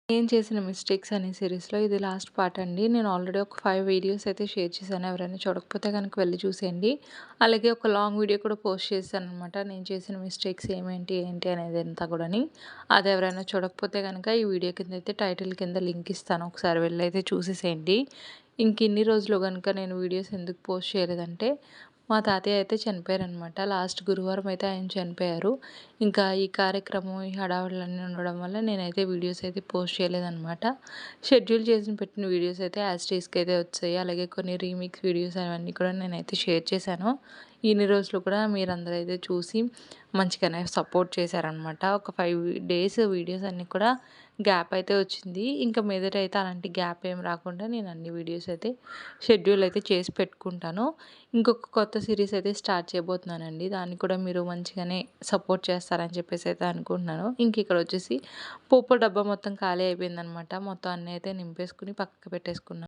నేను చేసిన మిస్టేక్స్ అనే సిరీస్‌లో ఇది లాస్ట్ పార్ట్ అండి. నేను ఆల్రెడీ ఒక 5 వీడియోస్ అయితే షేర్ చేశాను. ఎవరైనా చూడకపోతే గనుక వెళ్లి చూసేయండి. అలాగే ఒక లాంగ్ వీడియో కూడా పోస్ట్ చేశాననమాట. నేను చేసిన మిస్టేక్స్ ఏంటి అనేదంతా కూడాని. అది ఎవరైనా చూడకపోతే గనుక ఈ వీడియో కింద అయితే టైటిల్ కింద లింక్ ఇస్తాను. ఒకసారి వెళ్లయితే చూసేసేయండి. ఇన్ని రోజులు గనుక నేను వీడియోస్ ఎందుకు పోస్ట్ చేయలేదంటే, మా తాతయ్య అయితే చనిపోయారనమాట. లాస్ట్ గురువారం అయితే ఆయన చనిపోయారు. ఇంకా ఈ కార్యక్రమం, ఈ హడావిడులన్నీ ఉండడం వల్ల నేనైతే వీడియోస్ అయితే పోస్ట్ చేయలేదనమాట. షెడ్యూల్ చేసి పెట్టిన వీడియోస్ అయితే యాజ్ టీజ్‌కి అయితే వచ్చాయి. అలాగే కొన్ని రీమిక్స్ వీడియోస్ అవన్నీ కూడా నేనైతే షేర్ చేశాను. ఇన్ని రోజులు కూడా మీరందరూ అయితే చూసి మంచిగానే సపోర్ట్ చేశారనమాట. ఒక 5 డేస్ వీడియోస్ అన్నీ కూడా గ్యాప్ అయితే వచ్చింది. ఇంక మీదట అయితే అలాంటి గ్యాప్ ఏం రాకుండా నేను అన్ని వీడియోస్ అయితే షెడ్యూల్ అయితే చేసి పెట్టుకుంటాను. ఇంకొక కొత్త సీరీస్ అయితే స్టార్ట్ చేయబోతున్నానండి. దాన్ని కూడా మీరు మంచిగానే సపోర్ట్ చేస్తారని చెప్పేసి అయితే అనుకుంటున్నాను. ఇక్కడ వచ్చేసి పోపుల డబ్బా మొత్తం ఖాళీ అయిపోయిందనమాట. మొత్తం అన్నీ అయితే నింపేసుకొని పక్కకు పెట్టేసుకున్నాను.